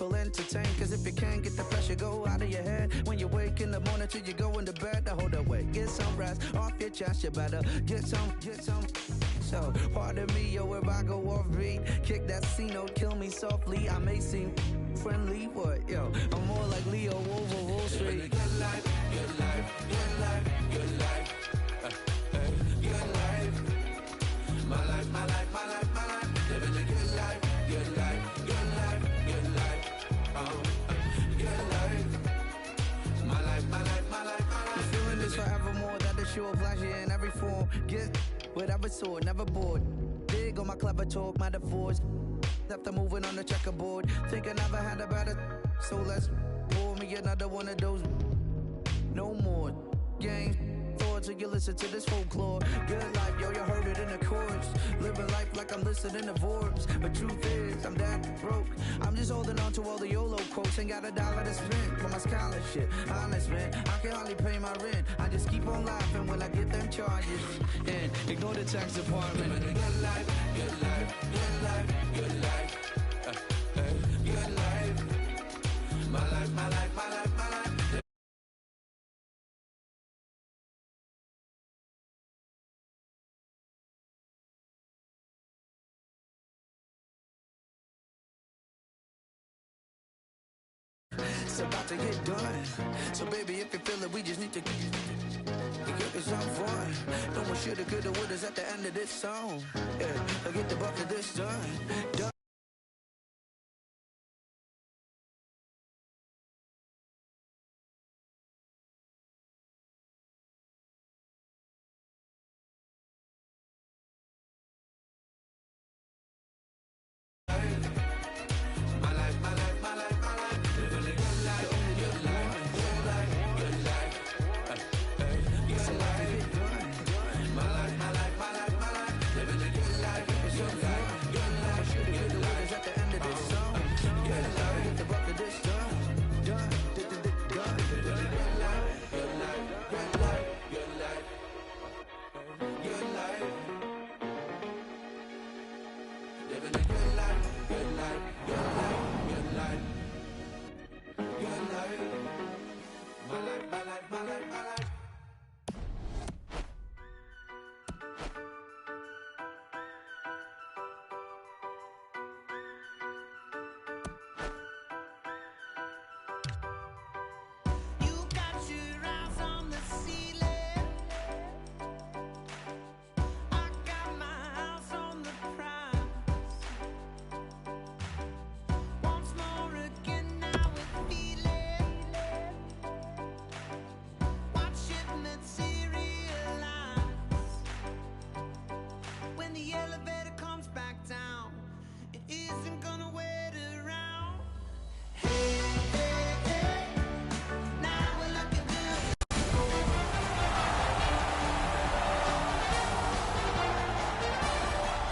feel entertained. Cause if you can't get the pressure, go out of your head. When you wake in the morning till you go into bed, hold up, wait, get some rest off your chest. You better get some. So, pardon me, yo, if I go off beat, kick that C note, kill me softly. I may seem friendly, but yo, I'm more like Leo over Wall Street. Good life, good life, good life, good life. Good life. My life, my life, my life, my life. Living a good life, good life, good life, good life. Good life. My life, my life, my life, my life. I'm feeling this forevermore. That is sure pleasure in every form. Get whatever sort, never bored. Big on my clever talk, metaphors. After moving on the checkerboard, think I never had a better. So let's pour me another one of those. No more games. Till you listen to this folklore. Good life, yo, you heard it in the chorus. Living life like I'm listening to Forbes. But truth is, I'm that broke. I'm just holding on to all the YOLO quotes. Ain't got $1 to spend for my scholarship. Honest, man, I can hardly pay my rent. I just keep on laughing when I get them charges. And ignore the tax department. Living a good life, good life, good life, good life. Good life. My life, my life, my life, my life. It's about to get done. So baby, if you feel it, we just need to get some fun. No one shoulda, coulda, woulda's at the end of this song. Yeah, I'll get the bucket this done.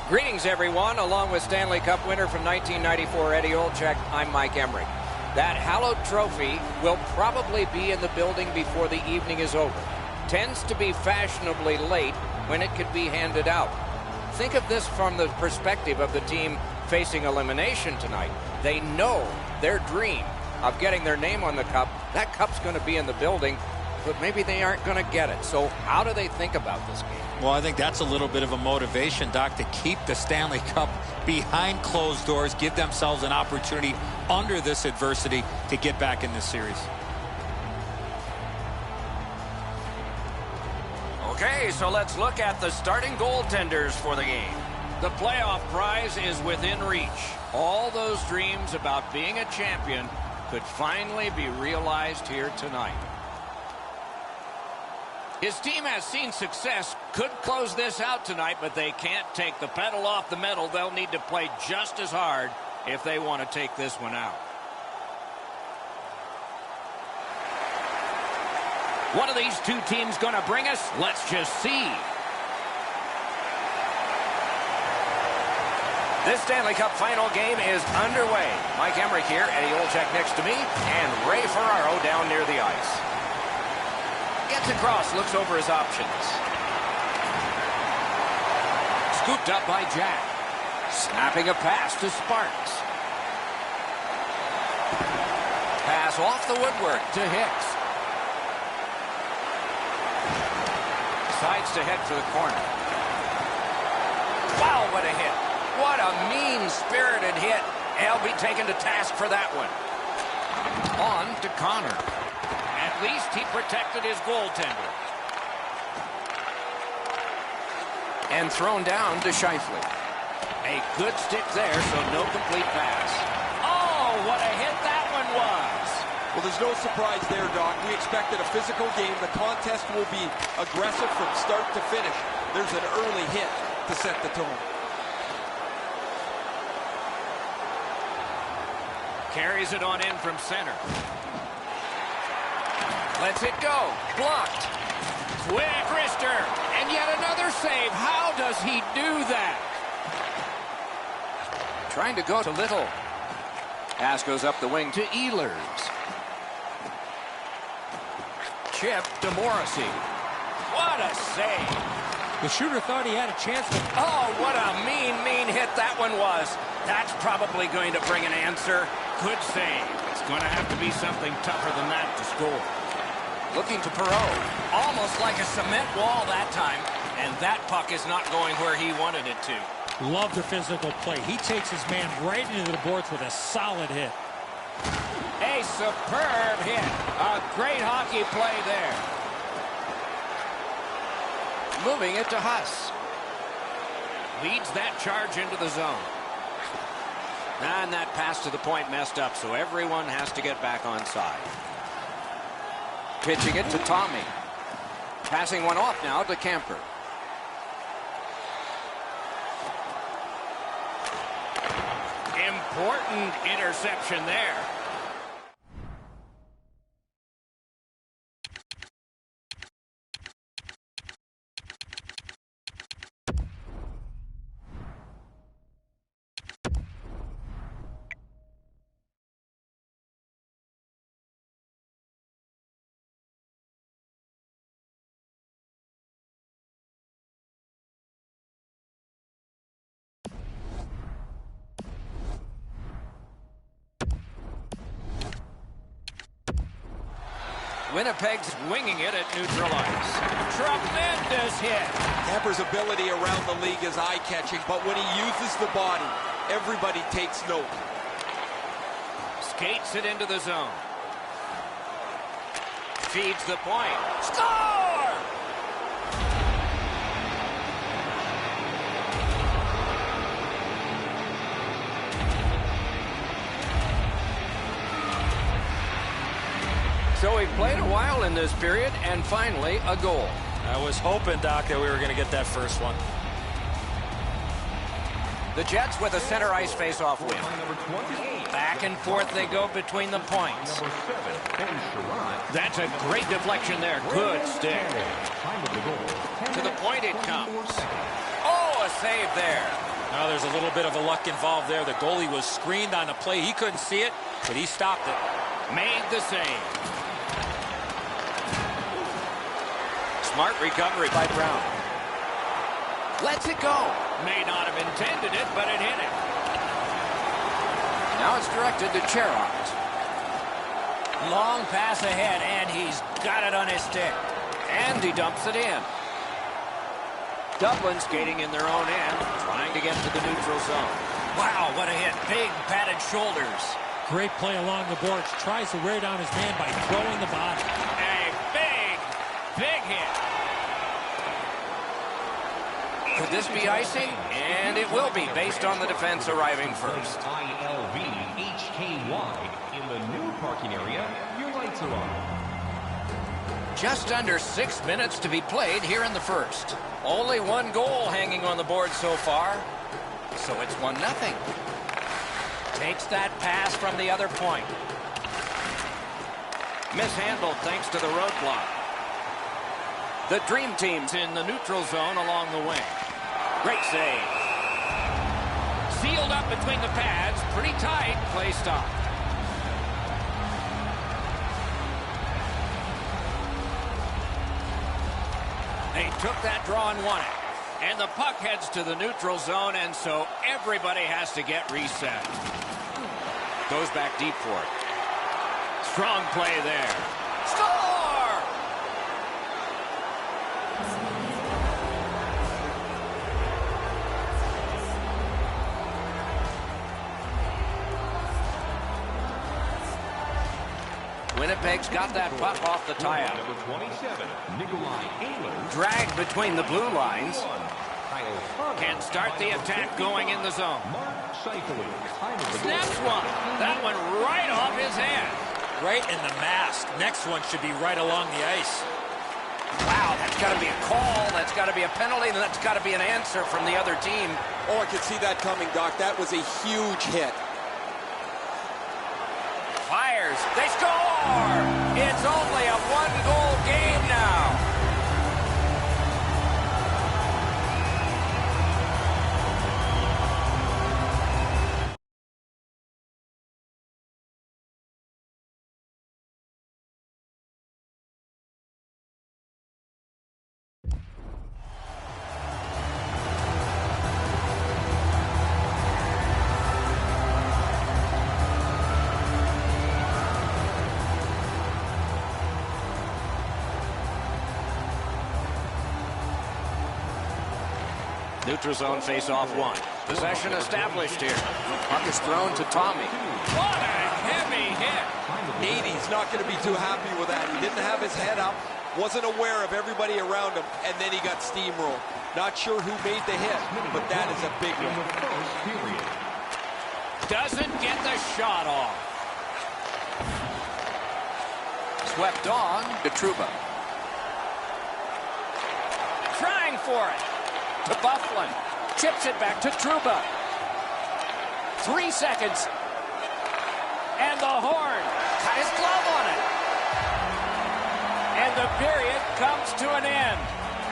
Greetings, everyone. Along with Stanley Cup winner from 1994, Eddie Olczyk, I'm Mike Emmerich. That hallowed trophy will probably be in the building before the evening is over. Tends to be fashionably late when it could be handed out. Think of this from the perspective of the team facing elimination tonight. They know their dream of getting their name on the cup. That cup's going to be in the building, but maybe they aren't going to get it. So how do they think about this game? Well, I think that's a little bit of a motivation, Doc, to keep the Stanley Cup behind closed doors, give themselves an opportunity under this adversity to get back in this series. Okay, so let's look at the starting goaltenders for the game. The playoff prize is within reach. All those dreams about being a champion could finally be realized here tonight. His team has seen success, could close this out tonight, but they can't take the pedal off the metal. They'll need to play just as hard if they want to take this one out. What are these two teams going to bring us? Let's just see. This Stanley Cup final game is underway. Mike Emmerich here, Eddie Olczyk next to me, and Ray Ferraro down near the ice. Gets across, looks over his options. Scooped up by Jack. Snapping a pass to Sparks. pass off the woodwork to Hicks. Sides to head for the corner. Wow, what a hit. What a mean-spirited hit. He'll be taken to task for that one. On to Connor. At least he protected his goaltender. And thrown down to Scheifele. A good stick there, so no complete pass. Oh, what a hit that one was. Well, there's no surprise there, Doc. We expected a physical game. The contest will be aggressive from start to finish. There's an early hit to set the tone. Carries it on in from center. Lets it go. Blocked. Quick wrister. And yet another save. How does he do that? Trying to go to Little. Pass goes up the wing to Ehlers. Chip to Morrissey. What a save. The shooter thought he had a chance. Oh, what a mean hit that one was. That's probably going to bring an answer. Good save. It's going to have to be something tougher than that to score. Looking to Perreault. Almost like a cement wall that time. And that puck is not going where he wanted it to. Love the physical play. He takes his man right into the boards with a solid hit. A superb hit. A great hockey play there. Moving it to Huss. Leads that charge into the zone. And that pass to the point messed up, so everyone has to get back on side. Pitching it to Tommy. Passing one off now to Camper. Important interception there. Winnipeg's winging it at neutral ice. Tremendous hit. Camper's ability around the league is eye-catching, but when he uses the body, everybody takes note. Skates it into the zone. Feeds the point. Score! So we've played a while in this period, and finally a goal. I was hoping, Doc, that we were going to get that first one. The Jets with a center ice face-off win. Back and forth they go between the points. That's a great deflection there. Good stick. To the point it comes. Oh, a save there. Now there's a little bit of a luck involved there. The goalie was screened on the play. He couldn't see it, but he stopped it. Made the save. Smart recovery by Brown. Lets it go. May not have intended it, but it hit him. Now it's directed to Cherot. Long pass ahead, and he's got it on his stick. And he dumps it in. Dublin skating in their own end, trying to get to the neutral zone. Wow, what a hit. Big padded shoulders. Great play along the boards. Tries to wear down his man by throwing the body. A big hit. Could this be icing? And it will be, based on the defense arriving first. ILVHKY in the new parking area. Your lights are on. Just under 6 minutes to be played here in the first. Only one goal hanging on the board so far. So it's 1-0. Takes that pass from the other point. Mishandled thanks to the roadblock. The Dream Team's in the neutral zone along the wing. Great save. Sealed up between the pads. Pretty tight. Play stop. They took that draw and won it. And the puck heads to the neutral zone, and so everybody has to get reset. Goes back deep for it. Strong play there. Score! Winnipeg's got that puck off the tie-up. Number 27, Drag between the blue lines. Can start the attack going in the zone. Snaps one. That one right off his hand. Right in the mask. Next one should be right along the ice. Wow, that's got to be a call. That's got to be a penalty. And that's got to be an answer from the other team. Oh, I could see that coming, Doc. That was a huge hit. Fires. They score! It's only a one-goal game now. Neutral zone face-off one. Possession established here. Puck is thrown to Tommy. What a heavy hit. Nady's not going to be too happy with that. He didn't have his head up, wasn't aware of everybody around him, and then he got steamrolled. Not sure who made the hit, but that is a big one. Doesn't get the shot off. Swept on to Trouba. Trying for it. To Bufflin. Chips it back to Trouba. 3 seconds. And the horn. Got his glove on it. And the period comes to an end.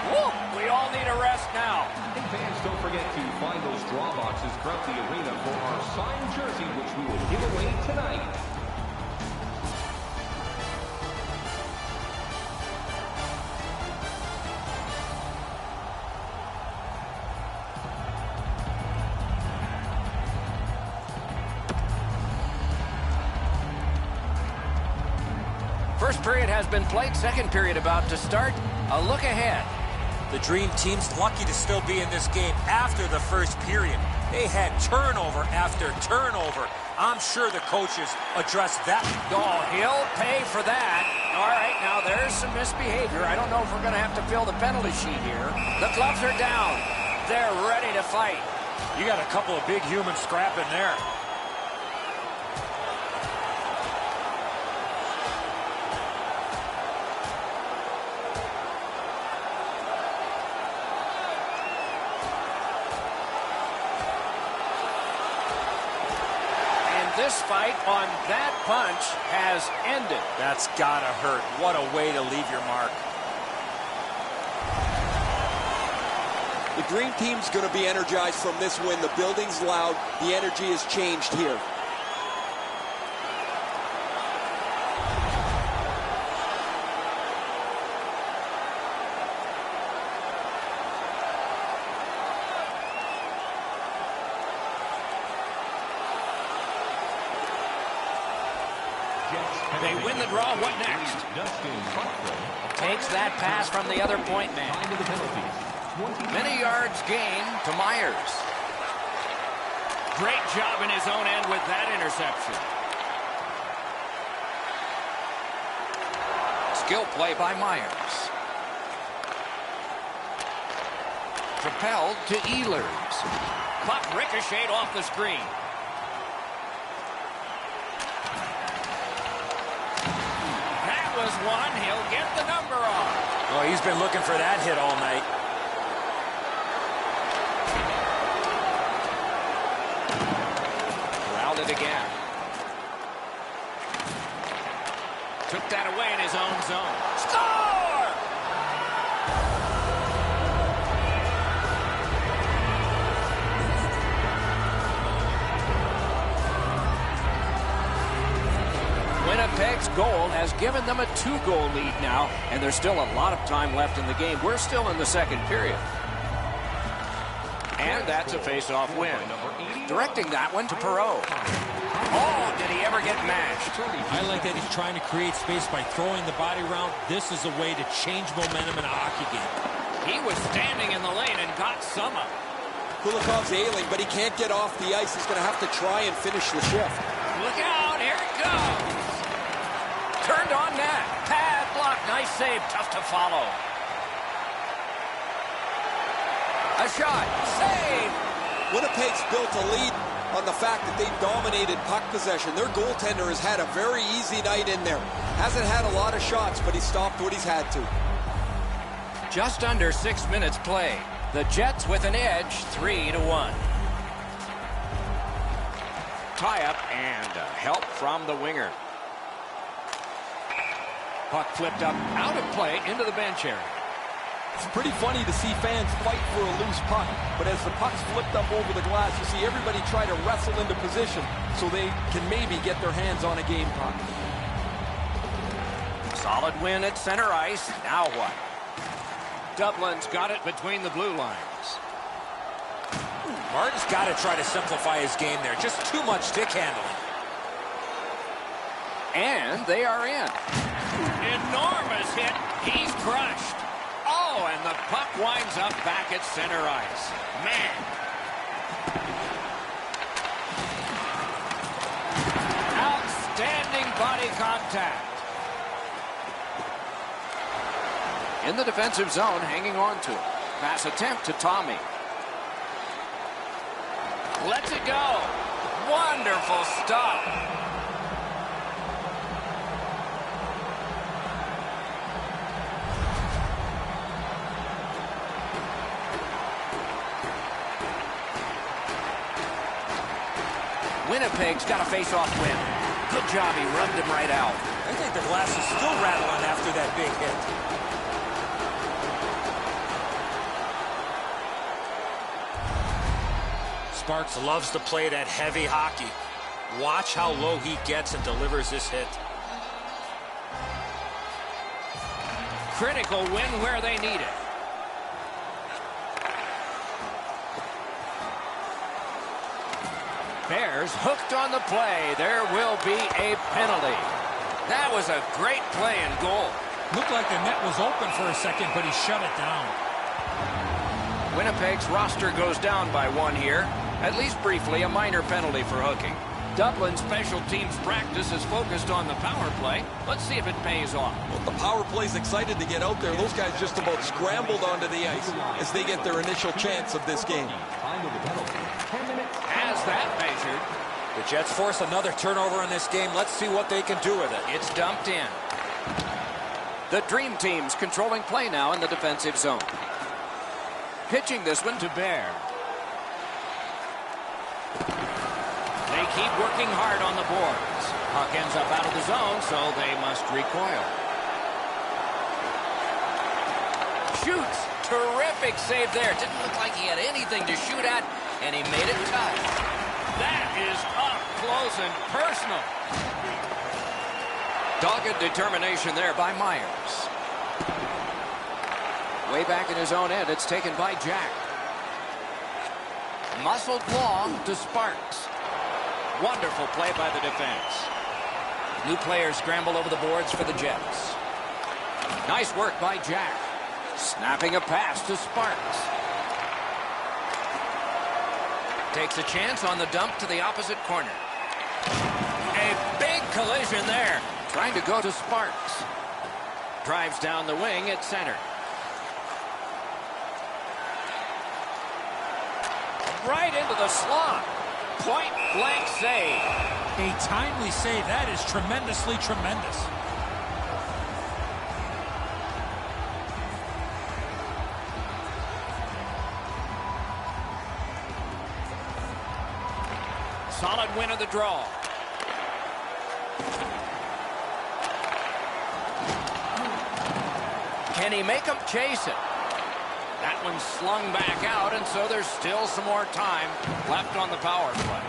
Woo! We all need a rest now. Hey fans, don't forget to find those draw boxes throughout the arena for our signed jersey, which we will give away tonight. First period has been played. Second period about to start. A look ahead. The Dream Team's lucky to still be in this game after the first period. They had turnover after turnover. I'm sure the coaches addressed that. Oh, he'll pay for that. All right, now there's some misbehavior. I don't know if we're going to have to fill the penalty sheet here. The gloves are down. They're ready to fight. You got a couple of big humans scrapping there. This fight on that punch has ended. That's gotta hurt. What a way to leave your mark. The Dream Team's going to be energized from this win. The building's loud. The energy has changed here. They win the draw. What next? Takes that pass from the other point man. Many yards gained to Myers. Great job in his own end with that interception. Skill play by Myers. Propelled to Ehlers. Puck ricocheted off the screen. Was one. He'll get the number off. Oh, he's been looking for that hit all night. Corralled it again. Took that away in his own zone. Score! Winnipeg's goal has given them a 2-goal lead now, and there's still a lot of time left in the game. We're still in the second period. And that's a face-off win. Directing that one to Perreault. Oh, did he ever get mashed? I like that he's trying to create space by throwing the body around. This is a way to change momentum in a hockey game. He was standing in the lane and got some up. Kulikov's ailing, but he can't get off the ice. He's going to have to try and finish the shift. Look out, here it goes. Turned on net. Pad block, nice save, tough to follow. A shot, save. Winnipeg's built a lead on the fact that they've dominated puck possession. Their goaltender has had a very easy night in there. Hasn't had a lot of shots, but he stopped what he's had to. Just under 6 minutes played. The Jets with an edge, 3-1. Tie-up and help from the winger. Puck flipped up out of play into the bench area. It's pretty funny to see fans fight for a loose puck, but as the puck's flipped up over the glass, you see everybody try to wrestle into position so they can maybe get their hands on a game puck. Solid win at center ice. Now what? Dublin's got it between the blue lines. Martin's got to try to simplify his game there. Just too much stick handling. And they are in. Enormous hit. He's crushed. Oh, and the puck winds up back at center ice. Man. Outstanding body contact. In the defensive zone, hanging on to it. Pass attempt to Tommy. Lets it go. Wonderful stop. Winnipeg's got a face-off win. Good job, he rubbed him right out. I think the glass is still rattling after that big hit. Sparks loves to play that heavy hockey. Watch how low he gets and delivers this hit. Critical win where they need it. Bears hooked on the play. There will be a penalty. That was a great play and goal. Looked like the net was open for a second, but he shut it down. Winnipeg's roster goes down by one here. At least briefly, a minor penalty for hooking. Dublin special teams practice is focused on the power play. Let's see if it pays off. Well, the power play's excited to get out there. Those guys just about scrambled onto the ice as they get their initial chance of this game. Has that measured. The Jets force another turnover in this game. Let's see what they can do with it. It's dumped in. The Dream Team's controlling play now in the defensive zone. Pitching this one to Bear. They keep working hard on the boards. Puck ends up out of the zone, so they must recoil. Shoots. Terrific save there. Didn't look like he had anything to shoot at, and he made it tough. That is up close and personal. Dogged determination there by Myers. Way back in his own end, it's taken by Jack. Muscled long to Sparks. Wonderful play by the defense. New players scramble over the boards for the Jets. Nice work by Jack. Snapping a pass to Sparks. Takes a chance on the dump to the opposite corner. A big collision there. Trying to go to Sparks. Drives down the wing at center. Right into the slot. Point blank save. A timely save. That is tremendously tremendous. Solid win of the draw. Can he make him chase it? That one's slung back out, and so there's still some more time left on the power play.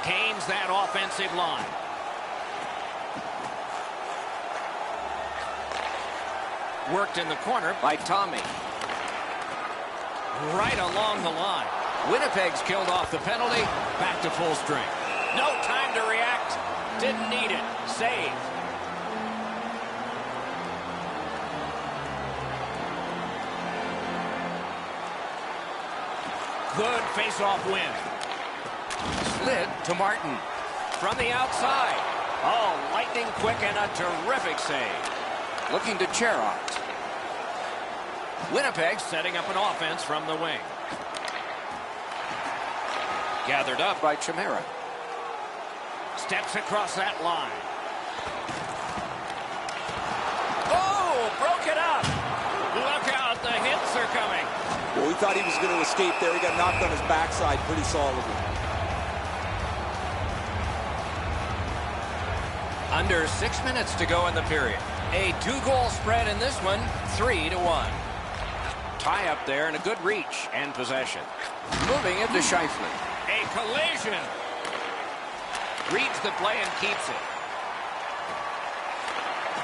Gains that offensive line. Worked in the corner by Tommy. Right along the line. Winnipeg's killed off the penalty. Back to full strength. No time to react. Didn't need it. Save. Good face-off win. Slid to Martin. From the outside. Oh, lightning quick and a terrific save. Looking to Cherot. Winnipeg setting up an offense from the wing. Gathered up by Chimera. Steps across that line. Oh, broke it up. Look out, the hits are coming. Well, we thought he was going to escape there. He got knocked on his backside pretty solidly. Under 6 minutes to go in the period. A 2-goal spread in this one, 3-1. Tie up there and a good reach and possession. Moving it to Scheifele. A collision. Reads the play and keeps it.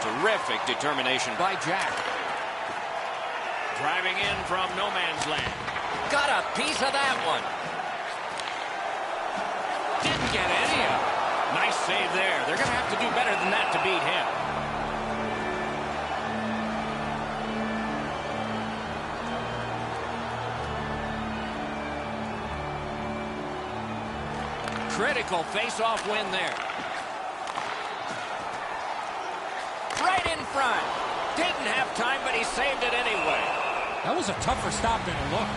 Terrific determination by Jack. Driving in from no man's land. Got a piece of that one. Didn't get any of it. Nice save there. They're going to have to do better than that to beat him. Critical face-off win there. Right in front. Didn't have time, but he saved it anyway. That was a tougher stop than it looked.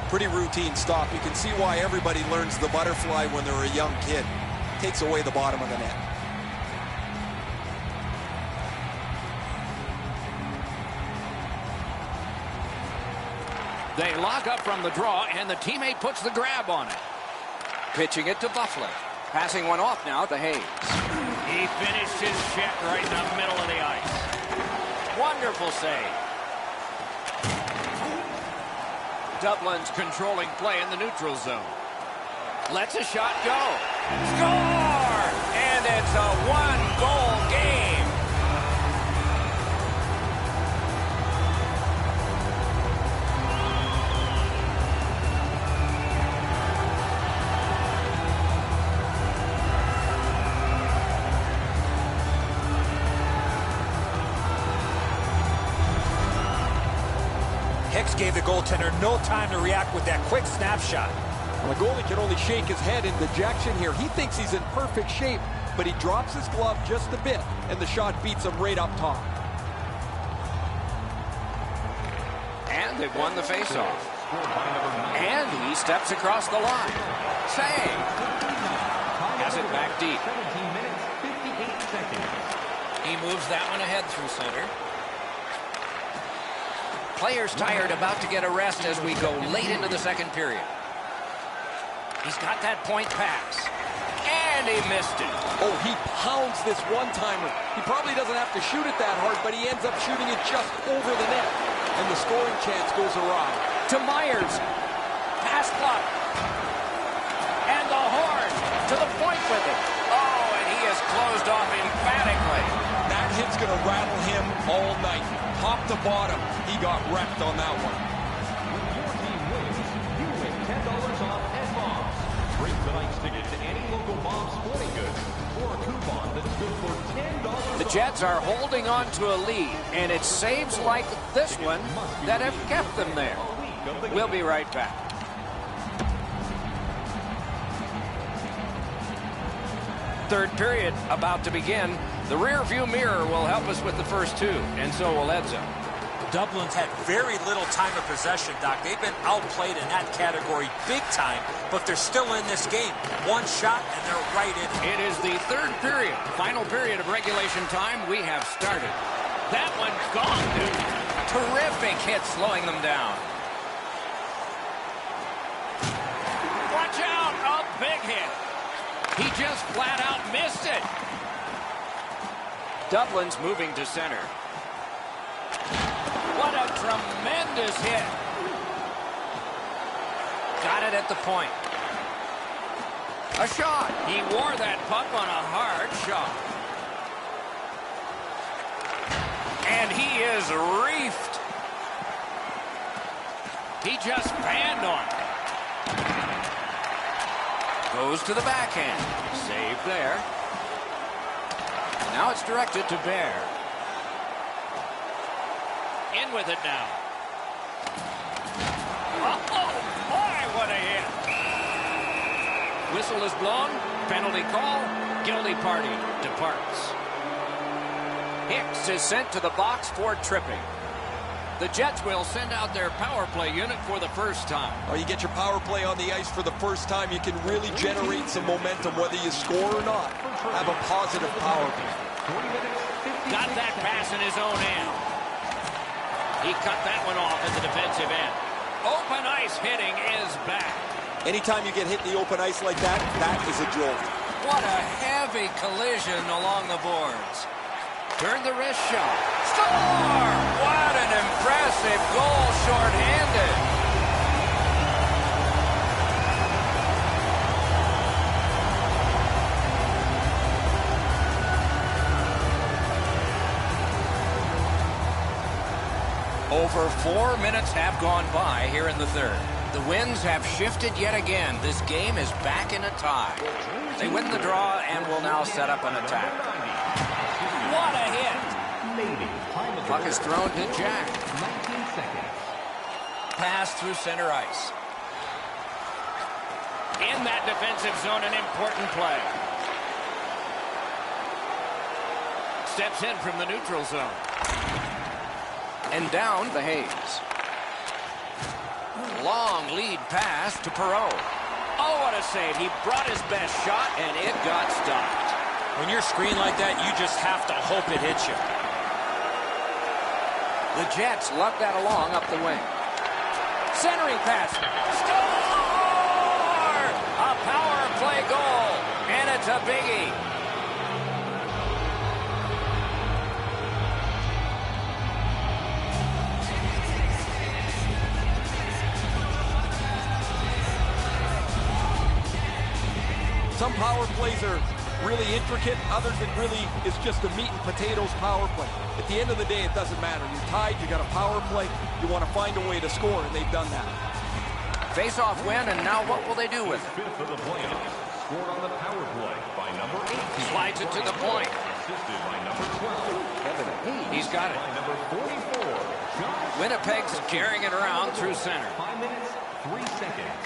Pretty routine stop. You can see why everybody learns the butterfly when they're a young kid. Takes away the bottom of the net. They lock up from the draw, and the teammate puts the grab on it. Pitching it to Buffalo. Passing one off now to Hayes. He finished his check right in the middle of the ice. Wonderful save. Dublin's controlling play in the neutral zone. Lets a shot go. Score! And it's a one-goal game. Gave the goaltender no time to react with that quick snapshot. Well, the goalie can only shake his head in dejection here. He thinks he's in perfect shape, but he drops his glove just a bit, and the shot beats him right up top. And they've won the faceoff. And he steps across the line. Save. Has it back deep. 17 minutes, 58 seconds. He moves that one ahead through center. Players tired, about to get a rest as we go late into the second period. He's got that point pass. And he missed it. Oh, he pounds this one-timer. He probably doesn't have to shoot it that hard, but he ends up shooting it just over the net. And the scoring chance goes awry. To Myers. Pass clock. And the horn. To the point with it. Oh, and he is closed off emphatically. That hit's going to rattle him all night. Top to bottom, he got wrecked on that one. When your team wins, you win $10 off at Bob's. Bring tonight's ticket to any local Bob's Sporting Goods or a coupon that's good for $10. The Jets are holding on to a lead, and it's saves like this one that have kept them there. We'll be right back. Third period about to begin. The rear view mirror will help us with the first two, and so will Edzo. Dublin's had very little time of possession, Doc. They've been outplayed in that category big time, but they're still in this game. One shot, and they're right in it. It is the third period, final period of regulation time. We have started. That one's gone, dude. Terrific hit slowing them down. Watch out, a big hit. He just flat out missed it. Dublin's moving to center. What a tremendous hit. Got it at the point. A shot. He wore that puck on a hard shot. And he is reefed. He just banned on it. Goes to the backhand. Save there. Now it's directed to Bear. In with it now. Oh, boy, what a hit. Whistle is blown. Penalty call. Guilty party departs. Hicks is sent to the box for tripping. The Jets will send out their power play unit for the first time. Oh, you get your power play on the ice for the first time, you can really generate some momentum, whether you score or not. Have a positive power play. Got that pass in his own end. He cut that one off at the defensive end. Open ice hitting is back. Anytime you get hit in the open ice like that, that is a jolt. What a heavy collision along the boards. Turn the wrist shot. Score! What an impressive goal shorthanded. Over 4 minutes have gone by here in the third. The winds have shifted yet again. This game is back in a tie. They win the draw and will now set up an attack. What a hit! Puck is thrown to Jack. 19 seconds. Pass through center ice. In that defensive zone, an important play. Steps in from the neutral zone. And down the Hayes. Long lead pass to Perreault. Oh, what a save. He brought his best shot, and it got stopped. When you're screened like that, you just have to hope it hits you. The Jets lug that along up the wing. Centering pass. Score! A power play goal, and it's a biggie. Some power plays are really intricate. Others, it really is just a meat and potatoes power play. At the end of the day, it doesn't matter. You're tied, you got a power play. You want to find a way to score, and they've done that. Face-off win, and now what will they do with it? Fifth of the playoffs. Scored on the power play by number 18. Slides it to the point. Assisted by number 12. He's got it. By number 44. Josh Winnipeg's carrying it around through center. 5 minutes, 3 seconds.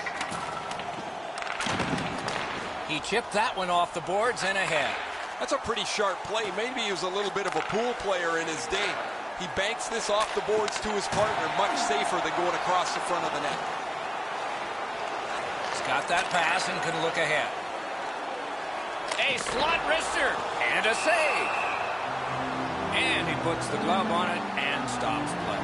He chipped that one off the boards and ahead. That's a pretty sharp play. Maybe he was a little bit of a pool player in his day. He banks this off the boards to his partner, much safer than going across the front of the net. He's got that pass and can look ahead. A slot wrister and a save. And he puts the glove on it and stops play.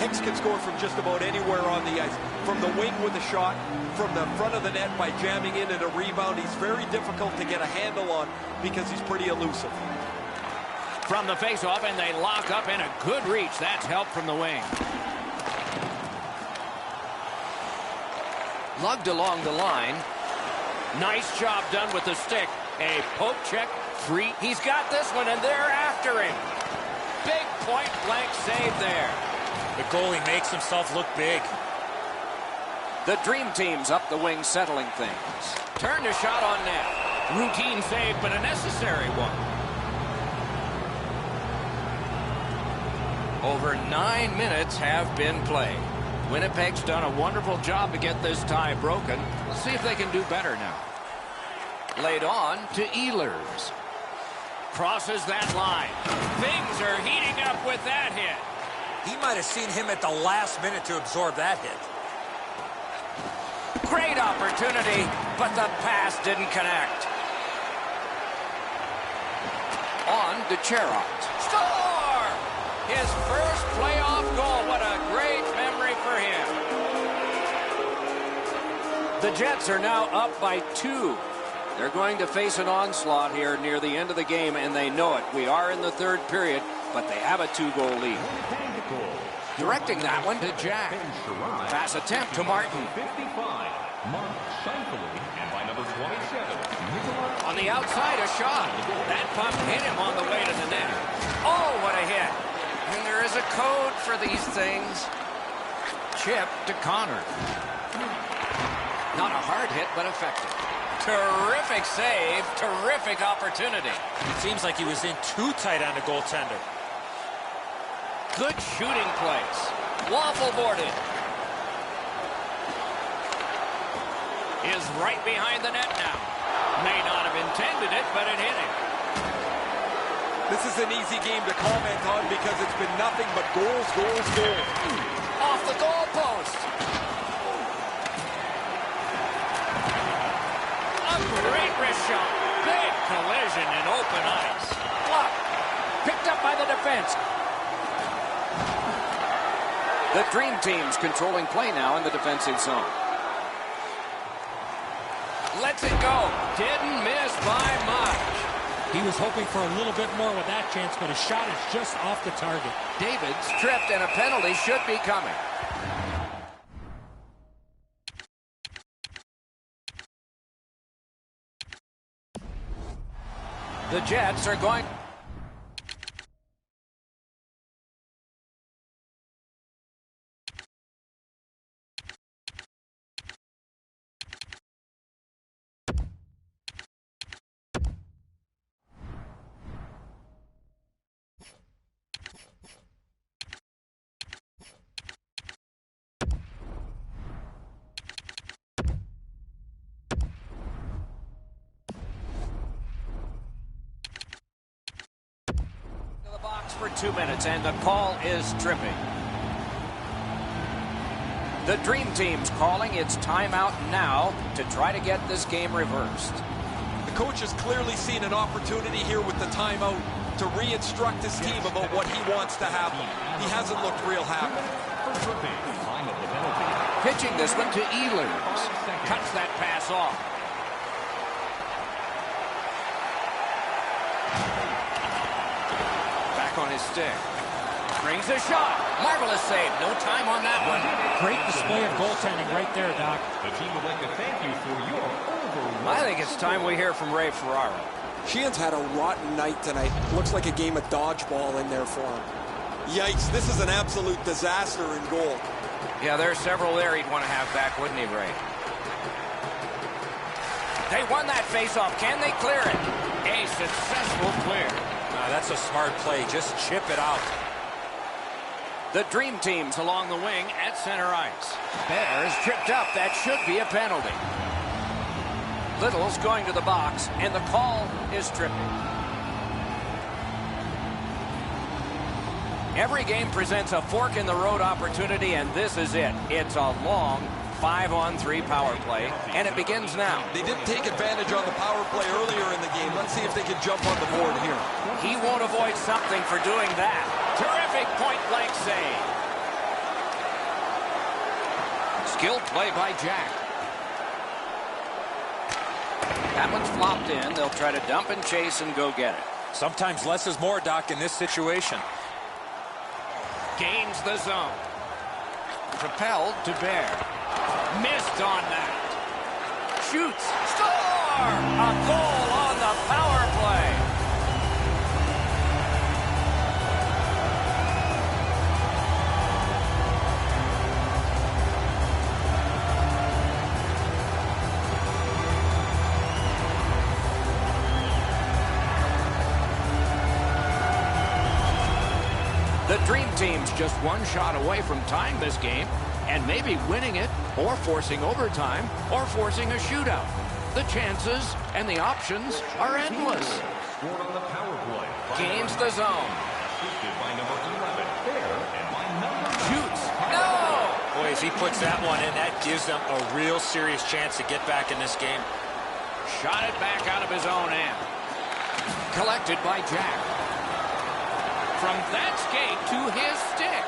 Hicks can score from just about anywhere on the ice. From the wing with a shot, from the front of the net by jamming in at a rebound. He's very difficult to get a handle on because he's pretty elusive. From the faceoff, and they lock up in a good reach. That's help from the wing. Lugged along the line. Nice job done with the stick. A poke check, free. He's got this one, and they're after him. Big point-blank save there. The goalie makes himself look big. The dream team's up the wing settling things. Turned a shot on net. Routine save, but a necessary one. Over 9 minutes have been played. Winnipeg's done a wonderful job to get this tie broken. Let's see if they can do better now. Laid on to Ehlers. Crosses that line. Things are heating up with that hit. He might have seen him at the last minute to absorb that hit. Great opportunity, but the pass didn't connect. On to Cherot. Score! His first playoff goal. What a great memory for him. The Jets are now up by 2. They're going to face an onslaught here near the end of the game, and they know it. We are in the third period, but they have a 2-goal lead. Directing that one to Jack. Pass attempt to Martin. 55. Mark Scheifele, and by number 27, On the outside, a shot. That puck hit him on the way to the net. Oh, what a hit. And there is a code for these things. Chip to Connor. Not a hard hit, but effective. Terrific save. Terrific opportunity. It seems like he was in too tight on the goaltender. Good shooting place. Waffle boarded. Is right behind the net now. May not have intended it, but it hit him. This is an easy game to comment on because it's been nothing but goals, goals, goals. Off the goalpost. A great wrist shot. Big collision in open ice. Blocked. Picked up by the defense. The Dream Team's controlling play now in the defensive zone. Lets it go. Didn't miss by much. He was hoping for a little bit more with that chance, but his shot is just off the target. David's tripped, and a penalty should be coming. The Jets are going... for 2 minutes, and the call is tripping. The Dream Team's calling its timeout now to try to get this game reversed. The coach has clearly seen an opportunity here with the timeout to re-instruct his team about what he wants to happen. He hasn't looked real happy. Pitching this one to Ehlers. Cuts that pass off. On his stick. Brings a shot. Marvelous save. No time on that one. Great display of goaltending right there, Doc. The team would like to thank you for your overwhelming... I think it's time we hear from Ray Ferraro. Sheehan's had a rotten night tonight. Looks like a game of dodgeball in there for him. Yikes, this is an absolute disaster in goal. Yeah, there's several there he'd want to have back, wouldn't he, Ray? They won that faceoff. Can they clear it? A successful clear. That's a smart play. Just chip it out. The Dream Team's along the wing at center ice. Bears tripped up. That should be a penalty. Little's going to the box, and the call is tripping. Every game presents a fork-in-the-road opportunity, and this is it. It's a long 5-on-3 power play, and it begins now. They didn't take advantage on the power play earlier in the game. Let's see if they can jump on the board here. He won't avoid something for doing that. Terrific point-blank save. Skilled play by Jack. That one's flopped in. They'll try to dump and chase and go get it. Sometimes less is more, Doc, in this situation. Gains the zone. Propelled to Bear. Missed on that. Shoots. Score! A goal on the power play. The Dream Team's just one shot away from tying this game and maybe winning it or forcing overtime or forcing a shootout. The chances and the options are endless. Scored on the power play. Gains the zone. Assisted by number 11, Bear, and by number 9. Shoots. No! Boy, as he puts that one in, that gives them a real serious chance to get back in this game. Shot it back out of his own end. Collected by Jack. From that skate to his stick.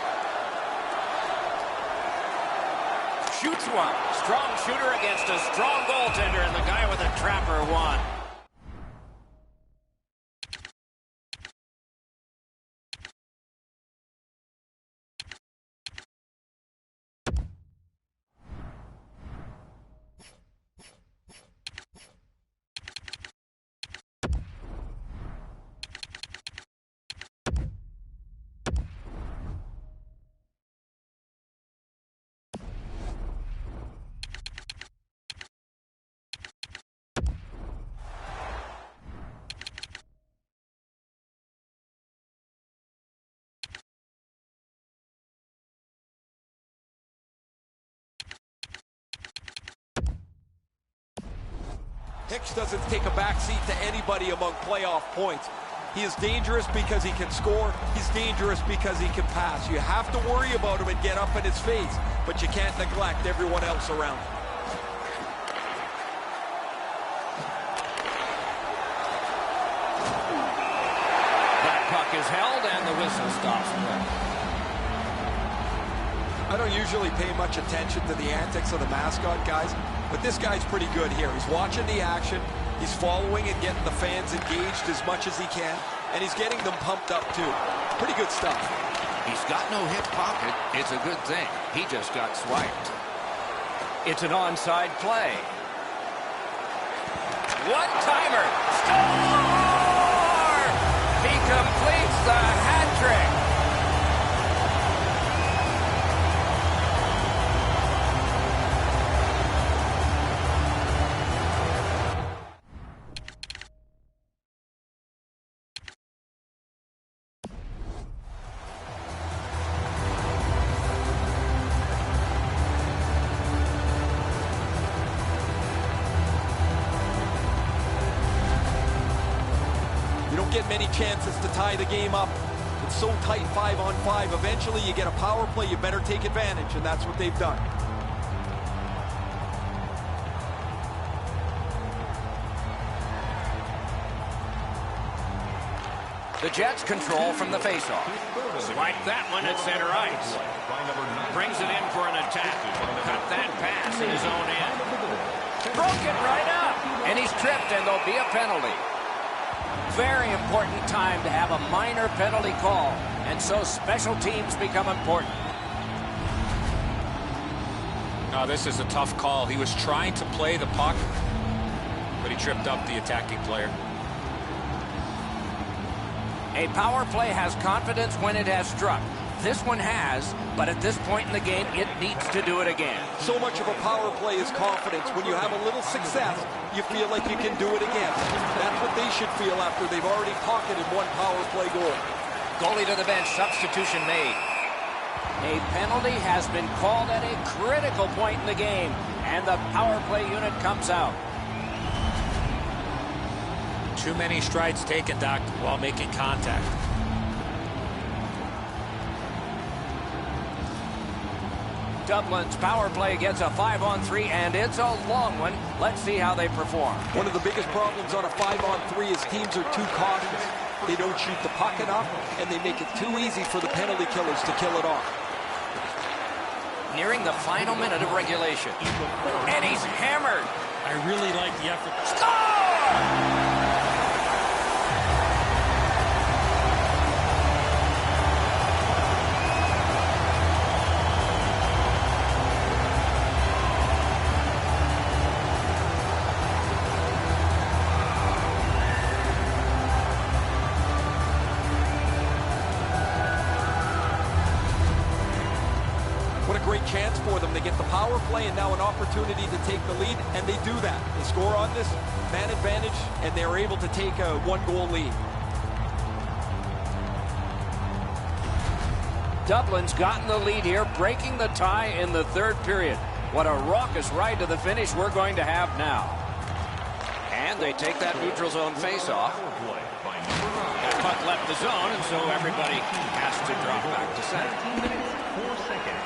Shoots one. Strong shooter against a strong goaltender, and the guy with a trapper won. Hicks doesn't take a backseat to anybody among playoff points. He is dangerous because he can score. He's dangerous because he can pass. You have to worry about him and get up in his face, but you can't neglect everyone else around him. That puck is held, and the whistle stops play. I don't usually pay much attention to the antics of the mascot guys, but this guy's pretty good here. He's watching the action, he's following and getting the fans engaged as much as he can, and he's getting them pumped up too. Pretty good stuff. He's got no hip pocket. It's a good thing. He just got swiped. It's an onside play. One-timer. Score! He completes the hat trick. Get many chances to tie the game up. It's so tight, 5-on-5. Eventually you get a power play, you better take advantage, and that's what they've done. The Jets control from the faceoff. Swipe that one at center ice. Brings it in for an attack. Cut that pass in his own end. Broke it right up. And he's tripped, and there'll be a penalty. Very important time to have a minor penalty call, and so special teams become important. No, this is a tough call. He was trying to play the puck, but he tripped up the attacking player. A power play has confidence when it has struck. This one has, but at this point in the game, it needs to do it again. So much of a power play is confidence. When you have a little success, you feel like you can do it again. That's what they should feel after they've already pocketed one power play goal. Goalie to the bench, substitution made. A penalty has been called at a critical point in the game, and the power play unit comes out. Too many strides taken, Doc, while making contact. Dublin's power play gets a 5-on-3, and it's a long one. Let's see how they perform. One of the biggest problems on a 5-on-3 is teams are too cautious. They don't shoot the puck enough, and they make it too easy for the penalty killers to kill it off. Nearing the final minute of regulation. And he's hammered. I really like the effort. Score! Great chance for them. They get the power play and now an opportunity to take the lead, and they do that. They score on this man advantage, and they're able to take a one-goal lead. Dublin's gotten the lead here, breaking the tie in the third period. What a raucous ride to the finish we're going to have now. And they take that neutral zone face-off. That puck left the zone, and so everybody has to drop back to center. 4 seconds.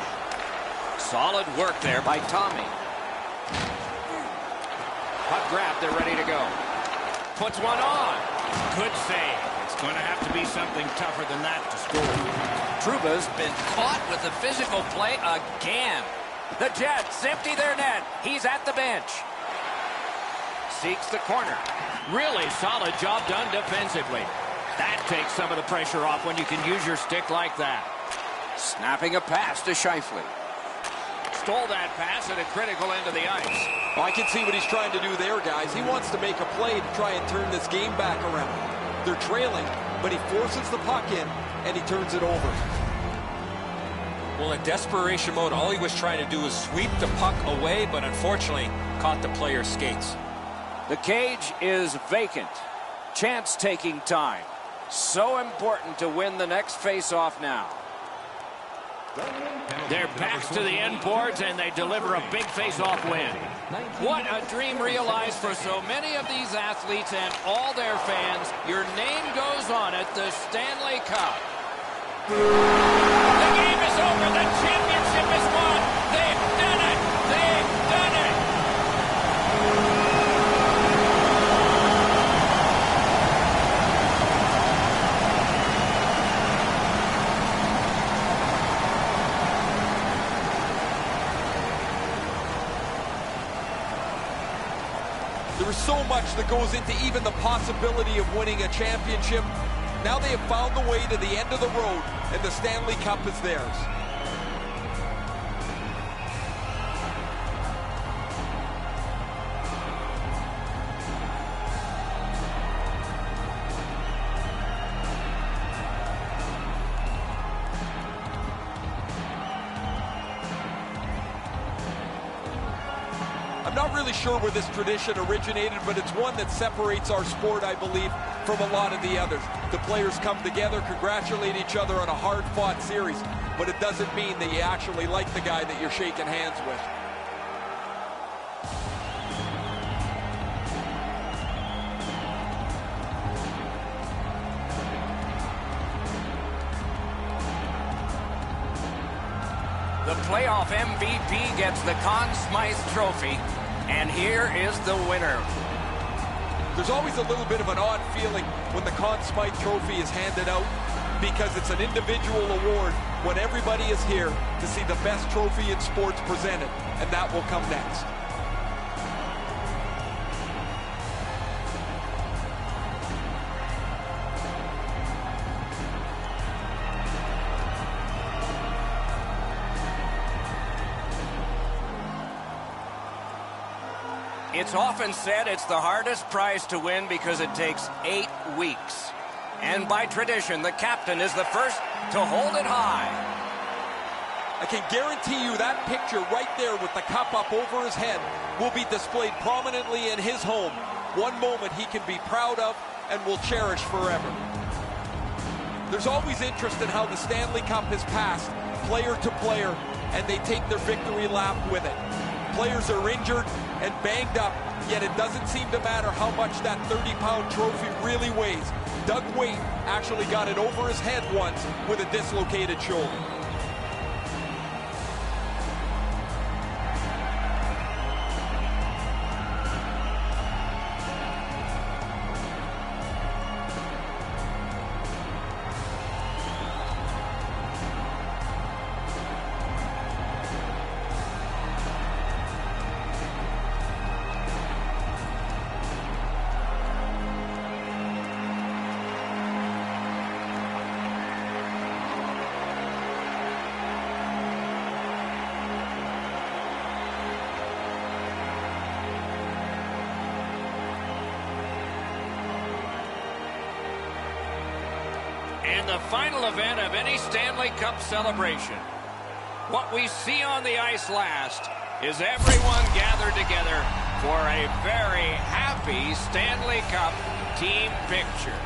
Solid work there by Tommy. Puck grab, they're ready to go. Puts one on. Good save. It's going to have to be something tougher than that to score. Trouba's been caught with the physical play again. The Jets empty their net. He's at the bench. Seeks the corner. Really solid job done defensively. That takes some of the pressure off when you can use your stick like that. Snapping a pass to Scheifele. Stole that pass at a critical end of the ice. Well, I can see what he's trying to do there, guys. He wants to make a play to try and turn this game back around. They're trailing, but he forces the puck in, and he turns it over. Well, in desperation mode, all he was trying to do was sweep the puck away, but unfortunately caught the player's skates. The cage is vacant. Chance-taking time. So important to win the next face-off now. Their backs to the end boards, and they deliver a big face-off win. What a dream realized for so many of these athletes and all their fans. Your name goes on it, the Stanley Cup. The game is over. The championship is won. They've done it. They've done it. There is so much that goes into even the possibility of winning a championship. Now they have found the way to the end of the road, and the Stanley Cup is theirs. I'm not really sure where this tradition originated, but it's one that separates our sport, I believe, from a lot of the others. The players come together, congratulate each other on a hard-fought series, but it doesn't mean that you actually like the guy that you're shaking hands with. The playoff MVP gets the Conn Smythe Trophy, and here is the winner. There's always a little bit of an odd feeling when the Conn Smythe Trophy is handed out because it's an individual award when everybody is here to see the best trophy in sports presented, and that will come next. It's often said it's the hardest prize to win because it takes 8 weeks. And by tradition, the captain is the first to hold it high. I can guarantee you that picture right there with the cup up over his head will be displayed prominently in his home. One moment he can be proud of and will cherish forever. There's always interest in how the Stanley Cup has passed player to player, and they take their victory lap with it. Players are injured and banged up, yet it doesn't seem to matter how much that 30-pound trophy really weighs. Doug Weight actually got it over his head once with a dislocated shoulder. And the final event of any Stanley Cup celebration. What we see on the ice last is everyone gathered together for a very happy Stanley Cup team picture.